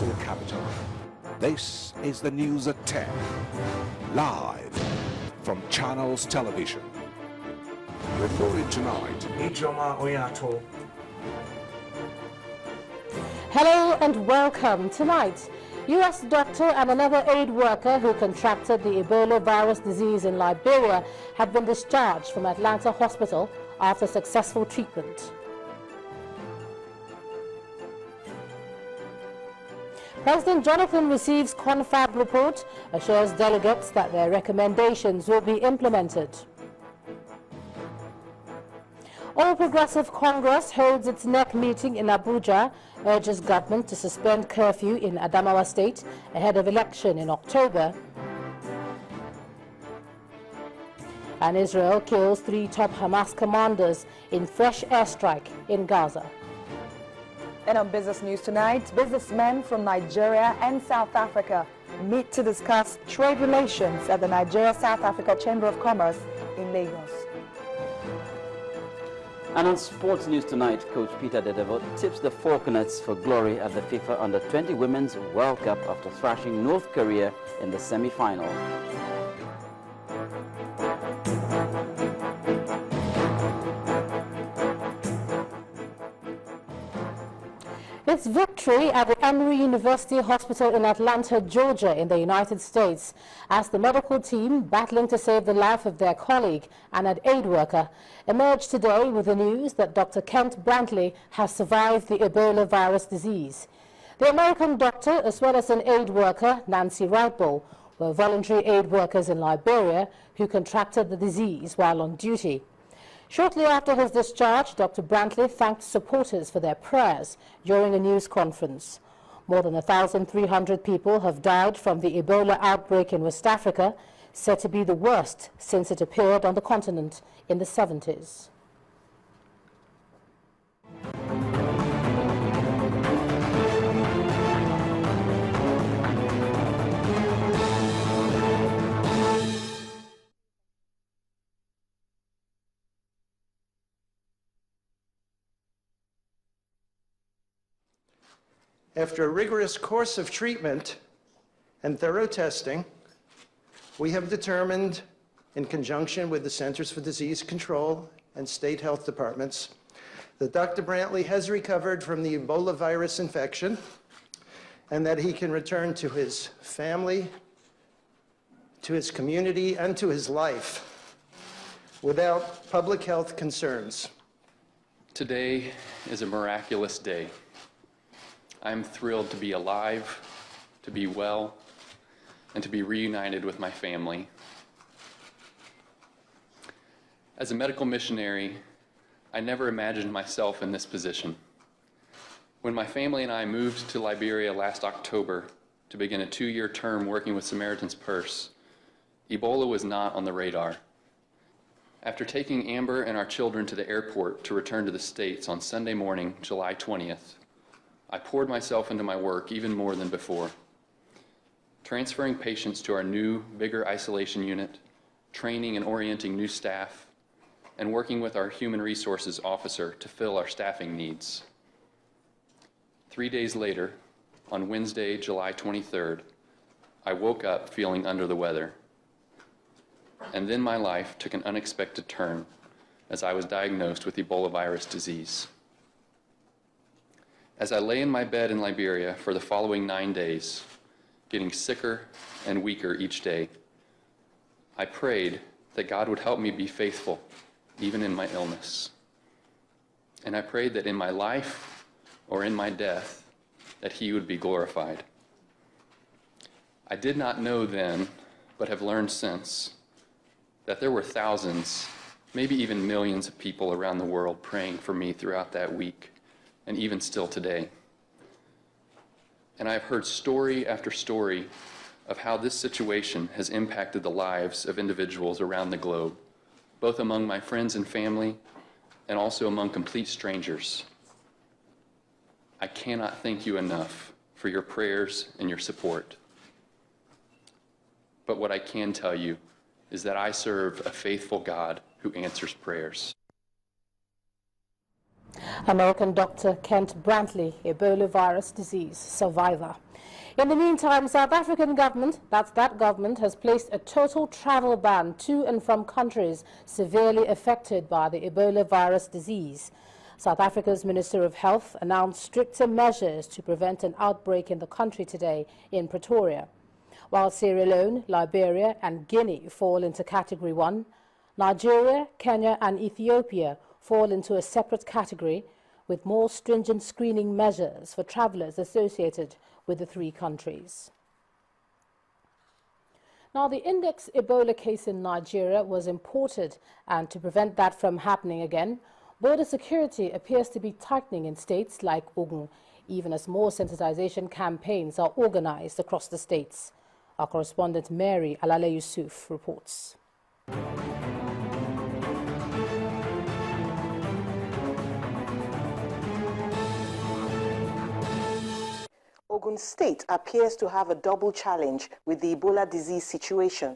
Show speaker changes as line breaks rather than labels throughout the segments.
financial capital. This is the news at 10, live from Channels Television. Reporting tonight,
W.H.O.
Hello and welcome. Tonight, U.S. doctor and another aid worker who contracted the Ebola virus disease in Liberia have been discharged from Atlanta Hospital after successful treatment. President Jonathan receives confab report, assures delegates that their recommendations will be implemented. All Progressive Congress holds its NEC meeting in Abuja, urges government to suspend curfew in Adamawa State ahead of election in October. And Israel kills 3 top Hamas commanders in fresh airstrike in Gaza.
And on business news tonight, businessmen from Nigeria and South Africa meet to discuss trade relations at the Nigeria-South Africa Chamber of Commerce in Lagos.
And on sports news tonight, Coach Peter Dedevo tips the Falconets for glory at the FIFA Under-20 Women's World Cup after thrashing North Korea in the semi-final.
Its victory at the Emory University Hospital in Atlanta, Georgia in the United States, as the medical team battling to save the life of their colleague and an aid worker emerged today with the news that Dr. Kent Brantley has survived the Ebola virus disease. The American doctor, as well as an aid worker, Nancy Wrightbull, were voluntary aid workers in Liberia who contracted the disease while on duty. Shortly after his discharge, Dr. Brantley thanked supporters for their prayers during a news conference. More than 1,300 people have died from the Ebola outbreak in West Africa, said to be the worst since it appeared on the continent in the 70s.
After a rigorous course of treatment and thorough testing, we have determined, in conjunction with the Centers for Disease Control and state health departments, that Dr. Brantley has recovered from the Ebola virus infection and that he can return to his family, to his community, and to his life without public health concerns.
Today is a miraculous day. I'm thrilled to be alive, to be well, and to be reunited with my family. As a medical missionary, I never imagined myself in this position. When my family and I moved to Liberia last October to begin a 2-year term working with Samaritan's Purse, Ebola was not on the radar. After taking Amber and our children to the airport to return to the States on Sunday morning, July 20th, I poured myself into my work even more than before, transferring patients to our new, bigger isolation unit, training and orienting new staff, and working with our human resources officer to fill our staffing needs. 3 days later, on Wednesday, July 23rd, I woke up feeling under the weather. And then my life took an unexpected turn as I was diagnosed with Ebola virus disease. As I lay in my bed in Liberia for the following 9 days, getting sicker and weaker each day, I prayed that God would help me be faithful, even in my illness. And I prayed that in my life or in my death, that He would be glorified. I did not know then, but have learned since, that there were thousands, maybe even millions of people around the world praying for me throughout that week, and even still today. And I've heard story after story of how this situation has impacted the lives of individuals around the globe, both among my friends and family, and also among complete strangers. I cannot thank you enough for your prayers and your support. But what I can tell you is that I serve a faithful God who answers prayers.
American doctor Kent Brantley, Ebola virus disease survivor. In the meantime, South African government, that government, has placed a total travel ban to and from countries severely affected by the Ebola virus disease. South Africa's Minister of Health announced stricter measures to prevent an outbreak in the country today in Pretoria. While Sierra Leone, Liberia and Guinea fall into Category 1, Nigeria, Kenya and Ethiopia fall into a separate category with more stringent screening measures for travellers associated with the three countries. Now, the index Ebola case in Nigeria was imported, and to prevent that from happening again, border security appears to be tightening in states like Ogun, even as more sensitization campaigns are organized across the states. Our correspondent Mary Alale Yusuf reports.
Ogun State appears to have a double challenge with the Ebola disease situation: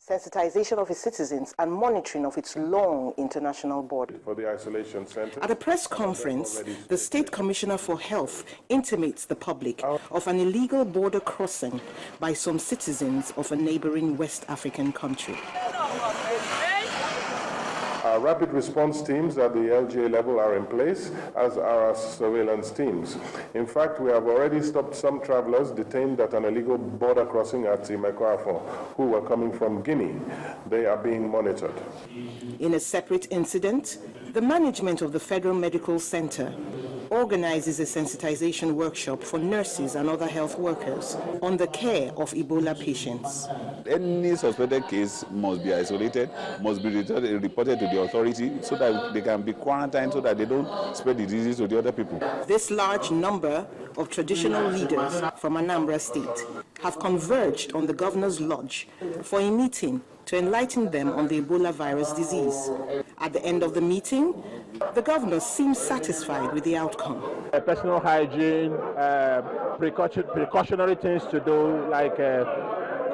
sensitization of its citizens and monitoring of its long international border.
For the isolation center.
At a press conference, the State Commissioner for Health intimates the public of an illegal border crossing by some citizens of a neighboring West African country.
Our rapid response teams at the LGA level are in place, as are our surveillance teams. In fact, we have already stopped some travelers detained at an illegal border crossing at Imekwafo, who were coming from Guinea. They are being monitored.
In a separate incident, the management of the Federal Medical Center organizes a sensitization workshop for nurses and other health workers on the care of Ebola patients.
Any suspected case must be isolated, must be reported to the authority so that they can be quarantined so that they don't spread the disease to the other people.
This large number of traditional leaders from Anambra State have converged on the Governor's Lodge for a meeting to enlighten them on the Ebola virus disease. At the end of the meeting, the Governor seems satisfied with the outcome.
Personal hygiene, precautionary things to do, like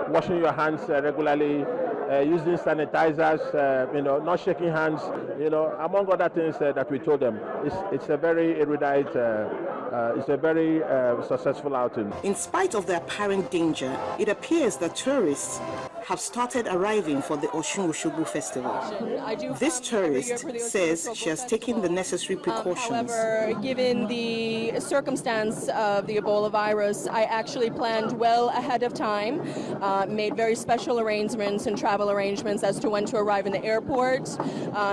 washing your hands regularly, using sanitizers, not shaking hands, among other things that we told them. It's a very erudite, it's a very successful outing.
In spite of the apparent danger, it appears that tourists have started arriving for the W.H.O festival. This tourist says she has taken the necessary precautions.
However, given the circumstance of the Ebola virus, I actually planned well ahead of time, made very special arrangements and travel arrangements as to when to arrive in the airport,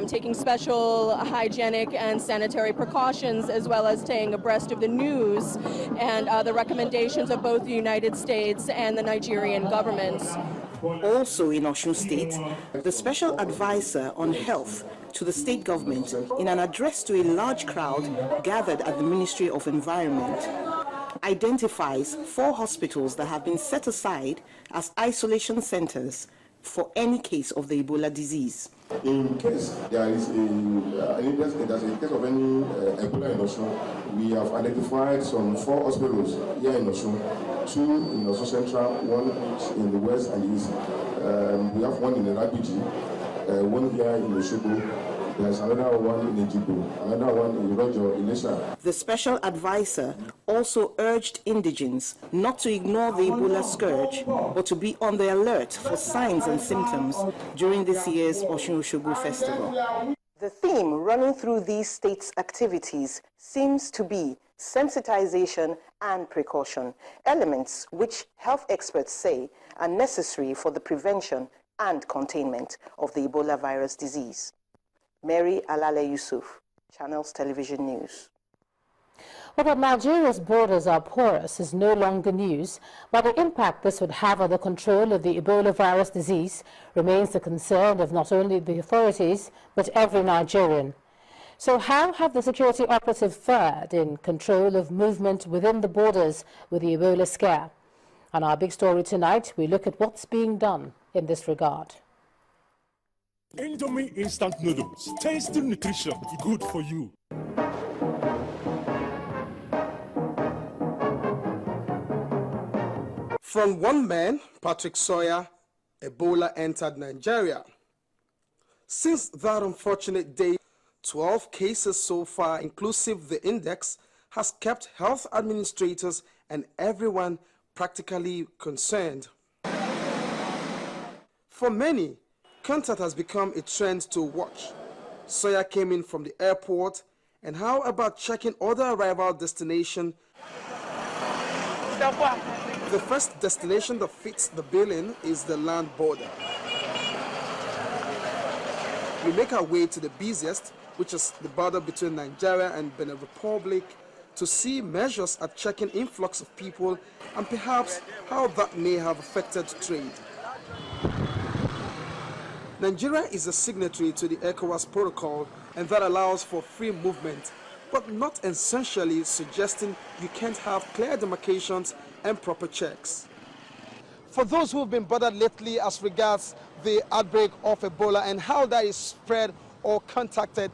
taking special hygienic and sanitary precautions, as well as staying abreast of the news and the recommendations of both the United States and the Nigerian government.
Also in Osun State, the special advisor on health to the state government, in an address to a large crowd gathered at the Ministry of Environment, identifies 4 hospitals that have been set aside as isolation centers for any case of the Ebola disease.
In case there is a case of any Ebola in Osun, we have identified some 4 hospitals here in Osun, 2 in Osun Central, 1 in the west and the east. We have 1 in the Rabiji, 1 here in Osogbo. There's another one in Ejibo, another one in Rojo, Ilesha.
The special advisor also urged indigents not to ignore the Ebola scourge, but to be on the alert for signs and symptoms during this year's Osun-Osogbo festival. The theme running through these states' activities seems to be sensitization and precaution, elements which health experts say are necessary for the prevention and containment of the Ebola virus disease. Mary Alale Yusuf, Channels Television News.
Well, that Nigeria's borders are porous is no longer news, but the impact this would have on the control of the Ebola virus disease remains the concern of not only the authorities, but every Nigerian. So how have the security operatives fared in control of movement within the borders with the Ebola scare? On our big story tonight, we look at what's being done in this regard.
Indomie instant noodles, tasty nutrition, good for you.
From one man, Patrick Sawyer, Ebola entered Nigeria. Since that unfortunate day, 12 cases so far, inclusive the index, has kept health administrators and everyone practically concerned. For many, contact has become a trend to watch. Sawyer came in from the airport, and how about checking other arrival destinations? The first destination that fits the billing is the land border. We make our way to the busiest, which is the border between Nigeria and Benin Republic, to see measures at checking influx of people and perhaps how that may have affected trade. Nigeria is a signatory to the ECOWAS protocol, and that allows for free movement, but not essentially suggesting you can't have clear demarcations and proper checks. For those who have been bothered lately as regards the outbreak of Ebola and how that is spread or contacted,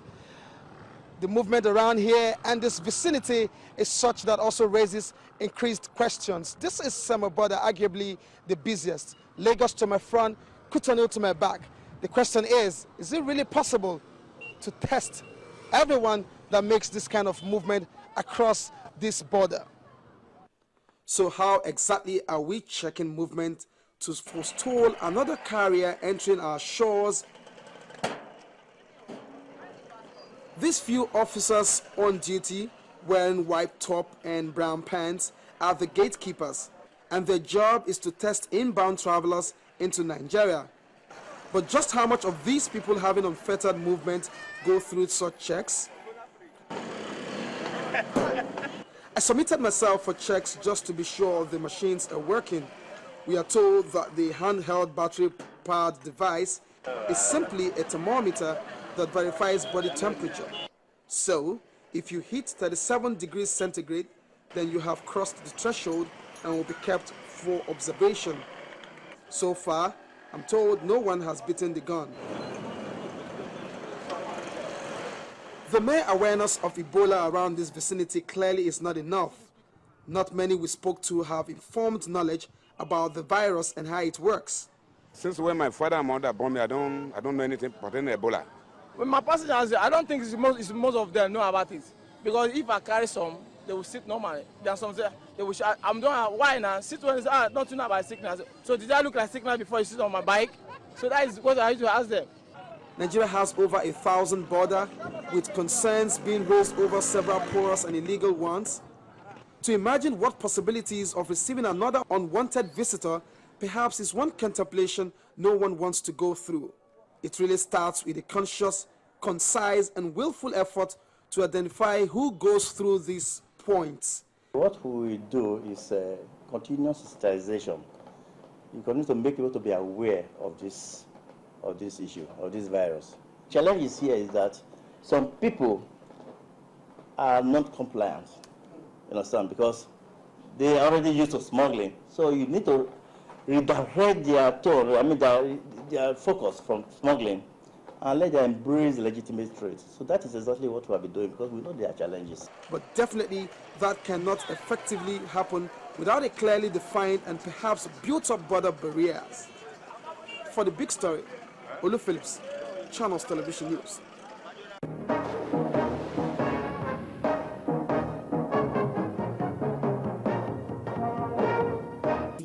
the movement around here and this vicinity is such that also raises increased questions. This is Sema border, arguably the busiest. Lagos to my front, Cotonou to my back. The question is it really possible to test everyone that makes this kind of movement across this border? So how exactly are we checking movement to forestall another carrier entering our shores? These few officers on duty, wearing white top and brown pants, are the gatekeepers, and their job is to test inbound travelers into Nigeria. But just how much of these people having unfettered movement go through such checks? I submitted myself for checks just to be sure the machines are working. We are told that the handheld battery-powered device is simply a thermometer that verifies body temperature. So, if you hit 37 degrees centigrade, then you have crossed the threshold and will be kept for observation. So far, I'm told no one has bitten the gun. The mere awareness of Ebola around this vicinity clearly is not enough. Not many we spoke to have informed knowledge about the virus and how it works.
Since when my father and mother born me, I don't know anything pertaining to Ebola.
When my passengers, I don't think it's most of them know about it. Because if I carry some, they will sit normally. There are some say, they will shout, I'm doing why now? Sit when it's not to know about sickness. So did I look like sickness before you sit on my bike? So that is what I used to ask them.
Nigeria has over 1,000 borders, with concerns being raised over several porous and illegal ones. To imagine what possibilities of receiving another unwanted visitor perhaps is one contemplation no one wants to go through. It really starts with a conscious, concise and willful effort to identify who goes through these points.
What we do is continuous sensitization. You continue to make people to be aware of this issue, of this virus. Challenge is here is that some people are not compliant, you understand, because they are already used to smuggling. So you need to redirect their tone, their focus from smuggling and let them embrace legitimate trade. So that is exactly what we have been doing because we know there are challenges.
But definitely that cannot effectively happen without a clearly defined and perhaps built-up border barriers. For the big story, Olu Phillips, Channels Television News.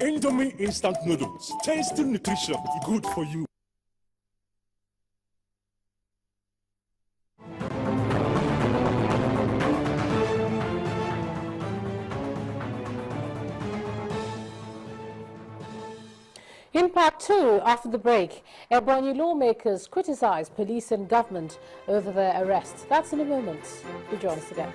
Indomie instant noodles, tasty nutrition, good for you.
In part two, after the break, Ebonyi lawmakers criticize police and government over their arrest. That's in a moment. Do join us again.